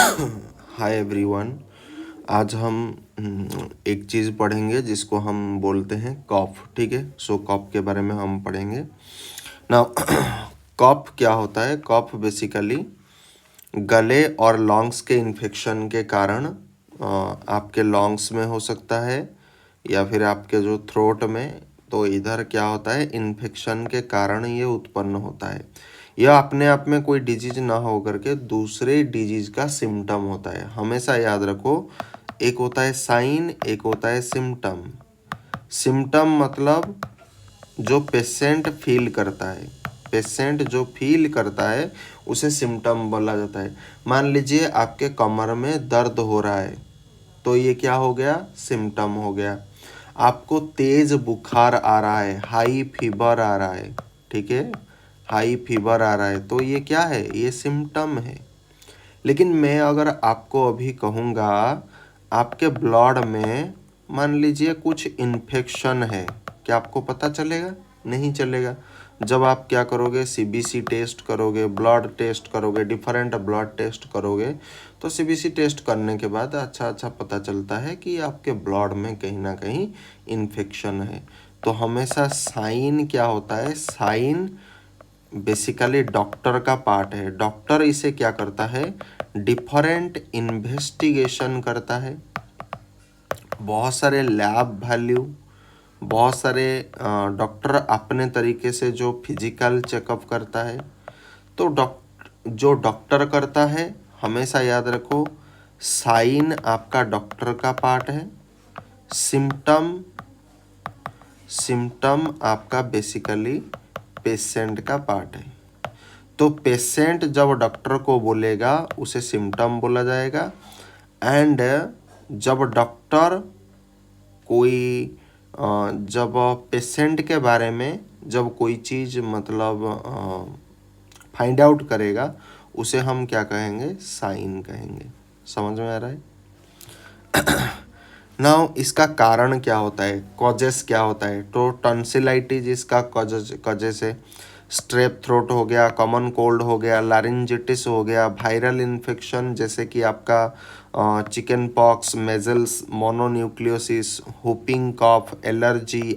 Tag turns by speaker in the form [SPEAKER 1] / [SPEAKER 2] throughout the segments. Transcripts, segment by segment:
[SPEAKER 1] Hi everyone. आज हम एक चीज़ पढ़ेंगे जिसको हम बोलते हैं कॉफ। ठीक है, सो कॉफ के बारे में हम पढ़ेंगे ना। कॉफ क्या होता है? कॉफ बेसिकली गले और लॉन्ग्स के इन्फेक्शन के कारण आपके लॉन्ग्स में हो सकता है या फिर आपके जो थ्रोट में। तो इधर क्या होता है, इन्फेक्शन के कारण ये उत्पन्न होता है। यह अपने आप में कोई डिजीज ना हो करके दूसरे डिजीज का सिम्टम होता है। हमेशा याद रखो, एक होता है साइन, एक होता है सिम्टम। सिम्टम मतलब जो पेशेंट फील करता है, पेशेंट जो फील करता है उसे सिम्टम बोला जाता है। मान लीजिए आपके कमर में दर्द हो रहा है, तो ये क्या हो गया? सिम्टम हो गया। आपको तेज बुखार आ रहा है, हाई फीवर आ रहा है, ठीक है, हाई फीवर आ रहा है, तो ये क्या है? ये सिम्टम है। लेकिन मैं अगर आपको अभी कहूँगा आपके ब्लड में मान लीजिए कुछ इन्फेक्शन है, क्या आपको पता चलेगा? नहीं चलेगा। जब आप क्या करोगे, सीबीसी टेस्ट करोगे, ब्लड टेस्ट करोगे, डिफरेंट ब्लड टेस्ट करोगे, तो सीबीसी टेस्ट करने के बाद अच्छा पता चलता है कि आपके ब्लड में कहीं ना कहीं इन्फेक्शन है। तो हमेशा साइन क्या होता है? साइन बेसिकली डॉक्टर का पार्ट है। डॉक्टर इसे क्या करता है? डिफरेंट इन्वेस्टिगेशन करता है, बहुत सारे लैब वैल्यू, बहुत सारे डॉक्टर अपने तरीके से जो फिजिकल चेकअप करता है। तो जो डॉक्टर करता है, हमेशा याद रखो, साइन आपका डॉक्टर का पार्ट है, सिम्टम सिम्टम आपका बेसिकली पेशेंट का पार्ट है। तो पेशेंट जब डॉक्टर को बोलेगा उसे सिम्टम बोला जाएगा, एंड जब डॉक्टर कोई जब पेशेंट के बारे में जब कोई चीज़ मतलब फाइंड आउट करेगा, उसे हम क्या कहेंगे? साइन कहेंगे। समझ में आ रहा है? नाउ इसका कारण क्या होता है, कॉजेस क्या होता है? तो टॉन्सिलाइटिस इसका कॉजेस है। स्ट्रेप थ्रोट हो गया, कॉमन कोल्ड हो गया, लारिंजिटिस हो गया, वायरल इन्फेक्शन जैसे कि आपका chicken pox, measles, mononucleosis, whooping cough, allergy,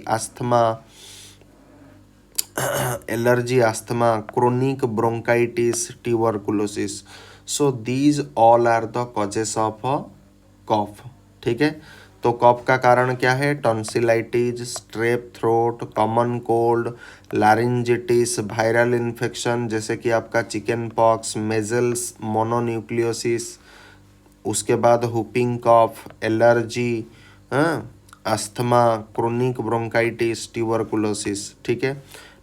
[SPEAKER 1] asthma, chronic bronchitis, tuberculosis. So these all are the causes of कॉफ। ठीक है, तो कॉफ का कारण क्या है? Tonsillitis, strep throat, common cold, लारिंजिटिस, viral infection जैसे कि आपका चिकन पॉक्स, मेजल्स, मोनोन्यूक्लियोसिस, उसके बाद हुपिंग कॉफ, एलर्जी, हाँ, अस्थमा, क्रोनिक ब्रोंकाइटिस, ट्यूबरकुलोसिस। ठीक है,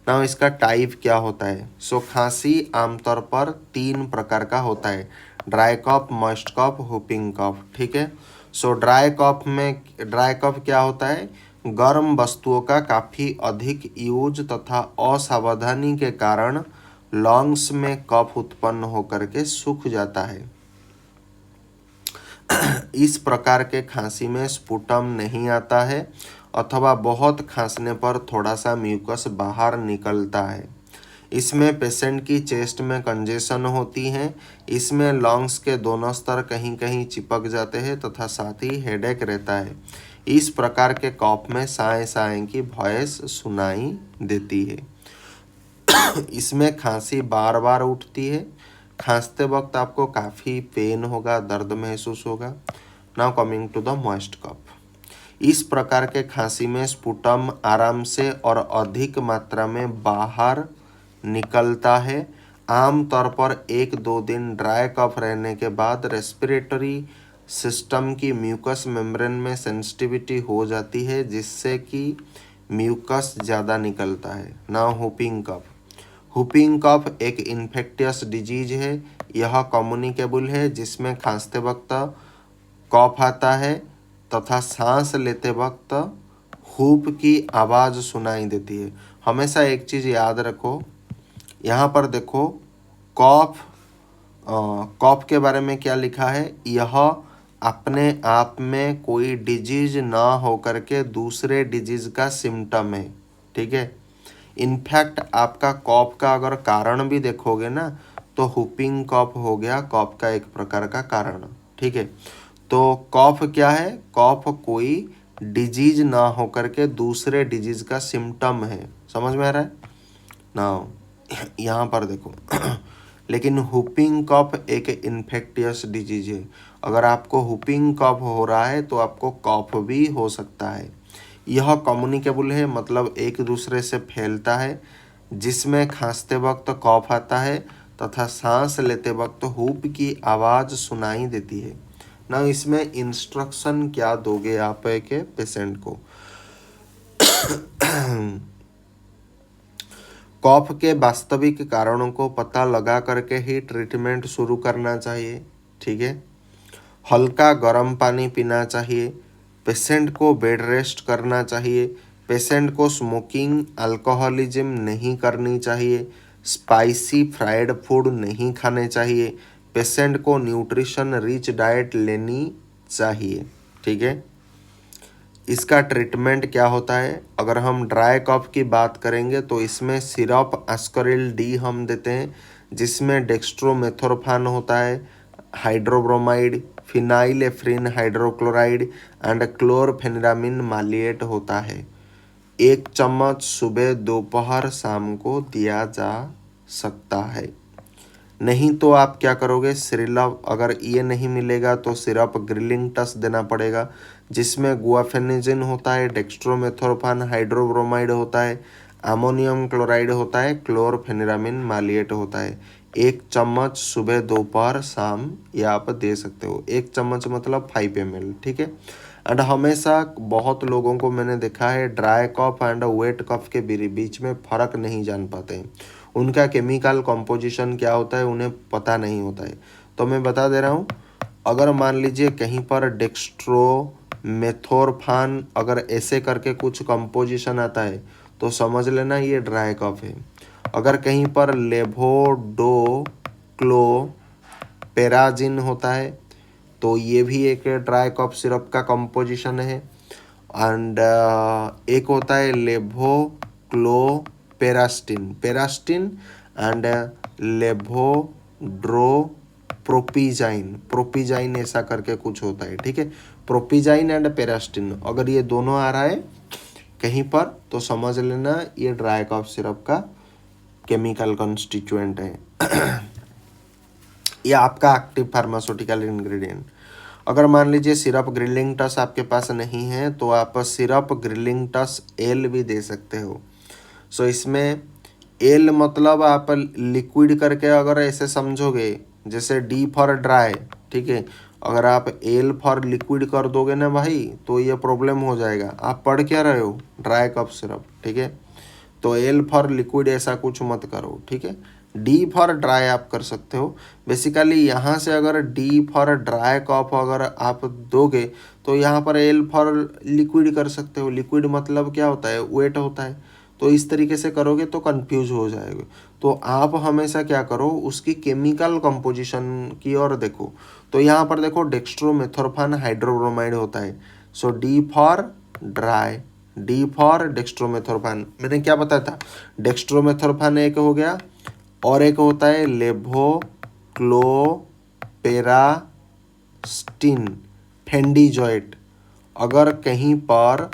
[SPEAKER 1] ना इसका टाइप क्या होता है? सो खांसी आमतौर पर 3 प्रकार का होता है: ड्राई कॉफ, मॉइस्ट कॉफ, हुपिंग कॉफ। ठीक है, सो ड्राई कॉफ क्या होता है? गर्म वस्तुओं का काफ़ी अधिक यूज तथा असावधानी के कारण लंग्स में कफ उत्पन्न होकर के सूख जाता है। इस प्रकार के खांसी में स्पुटम नहीं आता है अथवा बहुत खांसने पर थोड़ा सा म्यूकस बाहर निकलता है। इसमें पेशेंट की चेस्ट में कंजेशन होती है। इसमें लंग्स के दोनों स्तर कहीं कहीं चिपक जाते हैं तथा साथ ही हेडेक रहता है। इस प्रकार के कॉफ में साए साए की वॉइस सुनाई देती है। इसमें खांसी बार बार उठती है। खांसते वक्त आपको काफ़ी पेन होगा, दर्द महसूस होगा। Now coming to the moist cough. इस प्रकार के खांसी में स्पुटम आराम से और अधिक मात्रा में बाहर निकलता है। आमतौर पर 1-2 दिन ड्राई कफ रहने के बाद रेस्पिरेटरी सिस्टम की म्यूकस मेम्ब्रेन में सेंसिटिविटी हो जाती है, जिससे कि म्यूकस ज़्यादा निकलता है। Now whooping cough. Whooping cough एक इन्फेक्टियस डिजीज है। यह कम्युनिकेबल है, जिसमें खांसते वक्त कफ आता है तथा सांस लेते वक्त हुप की आवाज़ सुनाई देती है। हमेशा एक चीज़ याद रखो, यहाँ पर देखो कफ, कफ के बारे में क्या लिखा है? यह अपने आप में कोई डिजीज ना हो करके दूसरे डिजीज का सिम्टम है। ठीक है, इनफैक्ट आपका कफ का अगर कारण भी देखोगे ना, तो हुपिंग कॉफ हो गया कॉफ का एक प्रकार का कारण, ठीक है। तो कॉफ क्या है? कॉफ कोई डिजीज ना होकर के दूसरे डिजीज का सिम्टम है, समझ में आ रहा है ना? यहाँ पर देखो लेकिन हुपिंग कॉफ एक इन्फेक्टियस डिजीज है। अगर आपको हुपिंग कॉफ हो रहा है तो आपको कॉफ भी हो सकता है। यह कम्युनिकेबल है, मतलब एक दूसरे से फैलता है, जिसमें खांसते वक्त कॉफ आता है तथा सांस लेते वक्त हुप की आवाज़ सुनाई देती है ना। इसमें इंस्ट्रक्शन क्या दोगे आप के पेशेंट को? कॉफ के वास्तविक कारणों को पता लगा करके ही ट्रीटमेंट शुरू करना चाहिए, ठीक है। हल्का गर्म पानी पीना चाहिए, पेशेंट को बेड रेस्ट करना चाहिए, पेशेंट को स्मोकिंग अल्कोहलिज्म नहीं करनी चाहिए, स्पाइसी फ्राइड फूड नहीं खाने चाहिए, पेशेंट को न्यूट्रिशन रिच डाइट लेनी चाहिए, ठीक है। इसका ट्रीटमेंट क्या होता है? अगर हम ड्राई कफ की बात करेंगे तो इसमें सिरप एस्करिल डी हम देते हैं, जिसमें डेक्स्ट्रोमेथोर्फान होता है, हाइड्रोब्रोमाइड, फिनाइलेफ्रिन हाइड्रोक्लोराइड एंड क्लोरफेनिरामिन मालिएट होता है। 1 चम्मच सुबह दोपहर शाम को दिया जा सकता है। नहीं तो आप क्या करोगे? सिरप, अगर ये नहीं मिलेगा तो सिरप ग्रिलिंग टस देना पड़ेगा, जिसमें गुआफेनिजिन होता है, डेक्स्ट्रोमेथोर्फान हाइड्रोब्रोमाइड होता है, अमोनियम क्लोराइड होता है, क्लोरफेनिरामिन मालिएट होता है। 1 चम्मच सुबह दोपहर शाम ये आप दे सकते हो। 1 चम्मच मतलब 5 ml, ठीक है। एंड हमेशा बहुत लोगों को मैंने देखा है ड्राई कफ एंड वेट कफ के बीच में फ़र्क नहीं जान पाते हैं। उनका केमिकल कंपोजिशन क्या होता है उन्हें पता नहीं होता है। तो मैं बता दे रहा हूँ, अगर मान लीजिए कहीं पर डेक्स्ट्रोमेथोर्फान अगर ऐसे करके कुछ कंपोजिशन आता है तो समझ लेना ये ड्राई कफ है। अगर कहीं पर लेवोडोक्लोपेराजिन होता है तो ये भी एक ड्राई कफ सिरप का कंपोजिशन है। एंड एक होता है पेरास्टिन एंड प्रोपीजाइन ऐसा करके कुछ होता है, ठीक है। प्रोपीजाइन एंड पेरास्टिन अगर ये दोनों आ रहा है कहीं पर तो समझ लेना ये ड्राई कफ सिरप का केमिकल कॉन्स्टिट्यूएंट है। ये आपका एक्टिव फार्मास्यूटिकल इंग्रेडिएंट। अगर मान लीजिए सिरप ग्रिलिंग टस आपके पास नहीं है तो आप सिरप ग्रिलिंग टस एल भी दे सकते हो। सो इसमें एल मतलब आप लिक्विड करके अगर ऐसे समझोगे, जैसे डी फॉर ड्राई, ठीक है। अगर आप एल फॉर लिक्विड कर दोगे ना भाई तो ये प्रॉब्लम हो जाएगा। आप पढ़ क्या रहे हो? ड्राई कफ सिरप, ठीक है। तो एल फॉर लिक्विड ऐसा कुछ मत करो, ठीक है। डी फॉर ड्राई आप कर सकते हो। बेसिकली यहाँ से अगर डी फॉर ड्राई कफ अगर आप दोगे तो यहाँ पर एल फॉर लिक्विड कर सकते हो। लिक्विड मतलब क्या होता है? वेट होता है। तो इस तरीके से करोगे तो कंफ्यूज हो जाएगा। तो आप हमेशा क्या करो, उसकी केमिकल कंपोजिशन की ओर देखो। तो यहाँ पर देखो डेक्स्ट्रोमेथोर्फान हाइड्रोब्रोमाइड होता है। So D for dry, D for dextromethorphan. मैंने क्या बताया था? डेक्स्ट्रोमेथोर्फान एक हो गया और एक होता है लेवोक्लोपेरास्टिन फेंडिजॉइट। अगर कहीं पर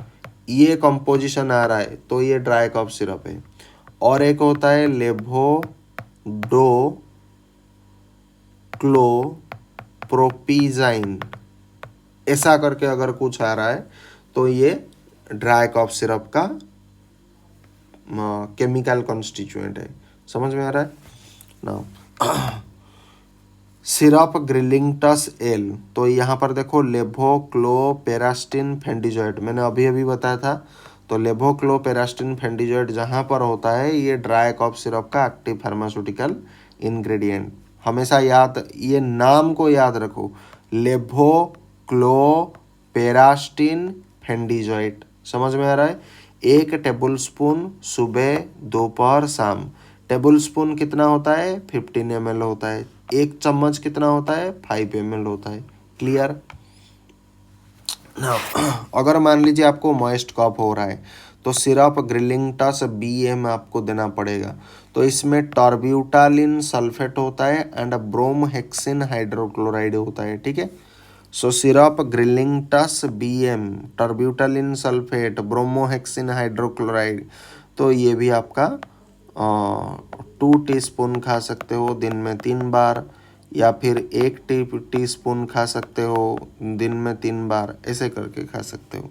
[SPEAKER 1] ये कंपोजिशन आ रहा है तो ये ड्राई कफ सिरप है। और एक होता है लेवोडोक्लोप्रोपीजाइन, ऐसा करके अगर कुछ आ रहा है तो ये ड्राई कफ सिरप का केमिकल कॉन्स्टिट्यूएंट है। समझ में आ रहा है ना? सिरप ग्रिलिंग टस एल, तो यहाँ पर देखो लेवोक्लोपेरास्टिन फेंडिजॉइट मैंने अभी अभी बताया था। तो लेवोक्लोपेरास्टिन फेंडिजॉइट जहाँ पर होता है ये ड्राई कफ सिरप का एक्टिव फार्मास्यूटिकल इंग्रेडिएंट। हमेशा याद, ये नाम को याद रखो, लेवोक्लोपेरास्टिन फेंडिजॉइट। समझ में आ रहा है? 1 टेबल स्पून सुबह दोपहर शाम। टेबल स्पून कितना होता है? 15 ml होता है। 1 चम्मच कितना होता है? 5 ml होता है। क्लियर? अगर मान लीजिए आपको मॉइस्ट कफ हो रहा है तो सिरप ग्रिलिंगटस BM आपको देना पड़ेगा। तो इसमें टॉर्ब्यूटालिन सल्फेट होता है एंड ब्रोमोहेक्सिन हाइड्रोक्लोराइड होता है, ठीक है। So syrup Grilinctus BM, terbutaline sulphate, bromhexine hydrochloride, तो ये भी आपका 2 टीस्पून खा सकते हो दिन में 3 बार, या फिर 1 टीस्पून खा सकते हो दिन में 3 बार, ऐसे करके खा सकते हो।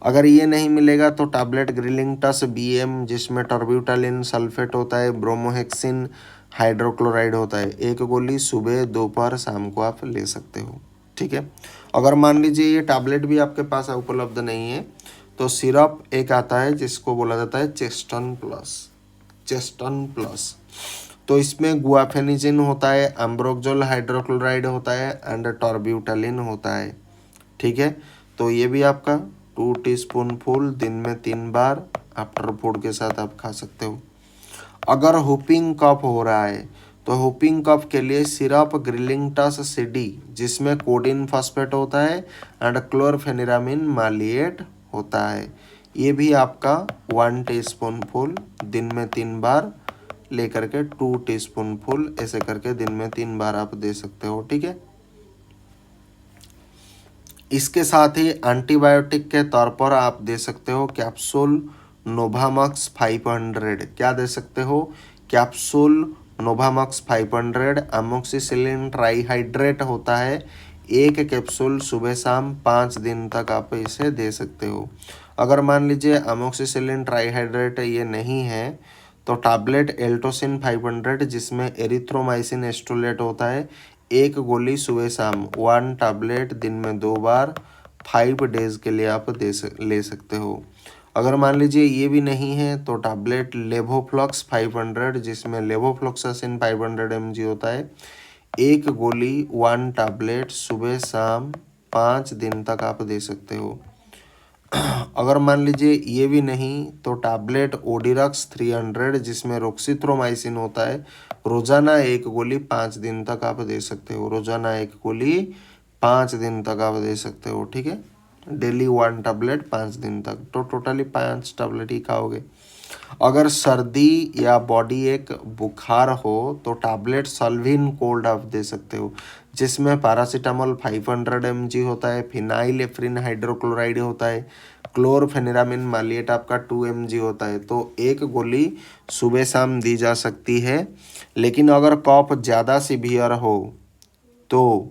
[SPEAKER 1] अगर ये नहीं मिलेगा तो टैबलेट ग्रिलिंगटस BM जिसमें टॉर्ब्यूटालिन सल्फेट होता है, ब्रोमोहेक्सिन हाइड्रोक्लोराइड होता है, 1 गोली सुबह दोपहर शाम को आप ले सकते हो, ठीक है। अगर मान लीजिए ये टैबलेट भी आपके पास उपलब्ध नहीं है तो सिरप एक आता है जिसको बोला जाता है चेस्टन प्लस। तो इसमें गुआफेनिजिन होता है, एम्ब्रोक्सोल हाइड्रोक्लोराइड होता है एंड टॉर्ब्यूटालिन होता है, ठीक है। तो ये भी आपका 2 टीस्पून फुल दिन में 3 बार आफ्टर फूड के साथ आप खा सकते हो। अगर हुपिंग कफ हो रहा है तो हुपिंग कफ के लिए सिरप ग्रिलिंगटस CD जिसमें कोडिन फॉस्फेट होता है एंड क्लोरफेनिरामिन मालिएट होता है, ये भी आपका 1 टीस्पून फुल दिन में 3 बार लेकर के 2 टीस्पून फुल ऐसे करके दिन में 3 बार आप दे सकते हो, ठीक है। इसके साथ ही एंटीबायोटिक के तौर पर आप दे सकते हो कैप्सूल नोवामक्स 500, क्या दे सकते हो, कैप्सूल नोवामक्स 500, एमोक्सिसिलिन ट्राइहाइड्रेट होता है, 1 कैप्सूल सुबह शाम 5 दिन तक आप इसे दे सकते हो। अगर मान लीजिए एमोक्सिसिलिन ट्राइहाइड्रेट ये नहीं है तो टैबलेट एल्टोसिन 500 जिसमें एरिथ्रोमाइसिन एस्ट्रोलेट होता है, 1 गोली सुबह शाम, 1 टैबलेट दिन में 2 बार 5 डेज के लिए आप ले सकते हो। अगर मान लीजिए ये भी नहीं है तो टैबलेट लेवोफ्लॉक्स 500 जिसमें लेवोफ्लॉक्सासिन 500 mg होता है, 1 गोली 1 टैबलेट सुबह शाम 5 दिन तक आप दे सकते हो। अगर मान लीजिए ये भी नहीं तो टैबलेट ओडिरक्स 300 जिसमें रोक्सिथ्रोमाइसिन होता है, रोजाना 1 गोली 5 दिन तक आप दे सकते हो, रोजाना 1 गोली 5 दिन तक आप दे सकते हो, ठीक है। डेली 1 टैबलेट 5 दिन तक, तो टोटली 5 टैबलेट ही खाओगे। अगर सर्दी या बॉडी एक बुखार हो तो टैबलेट सल्विन कोल्ड आप दे सकते हो जिसमें पैरासीटामोल 500 mg होता है, फिनाइलेफ्रिन हाइड्रोक्लोराइड होता है, क्लोरफेनिरामिन मालिएट आपका 2 mg होता है। तो 1 गोली सुबह शाम दी जा सकती है। लेकिन अगर कफ ज़्यादा सीवियर हो तो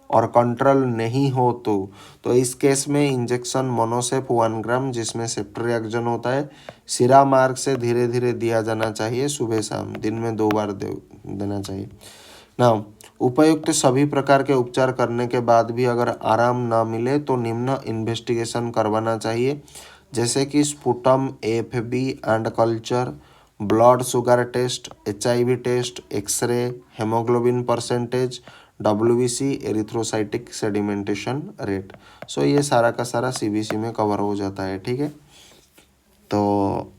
[SPEAKER 1] और कंट्रोल नहीं हो तो इस केस में इंजेक्शन मोनोसेप 1 ग्राम जिसमें सेफ्ट्रियाक्सोन होता है, सिरा मार्ग से धीरे धीरे दिया जाना चाहिए, सुबह शाम दिन में 2 बार देना चाहिए ना। उपयुक्त सभी प्रकार के उपचार करने के बाद भी अगर आराम ना मिले तो निम्न इन्वेस्टिगेशन करवाना चाहिए, जैसे कि sputum AFB and culture, blood sugar test, HIV test, X-ray, haemoglobin percentage, WBC, erythrocytic sedimentation rate. So ये सारा का सारा CBC में कवर हो जाता है, ठीक है। तो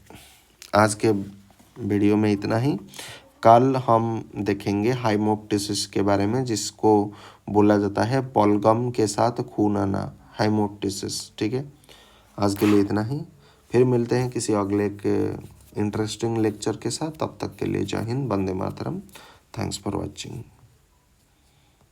[SPEAKER 1] आज के वीडियो में इतना ही। कल हम देखेंगे हाइमोप्टिसिस के बारे में जिसको बोला जाता है बलगम के साथ खून आना, हाइमोप्टिसिस, ठीक है। आज के लिए इतना ही, फिर मिलते हैं किसी अगले के इंटरेस्टिंग लेक्चर के साथ। तब तक के लिए जय Hind, Vande Mataram, thanks for watching.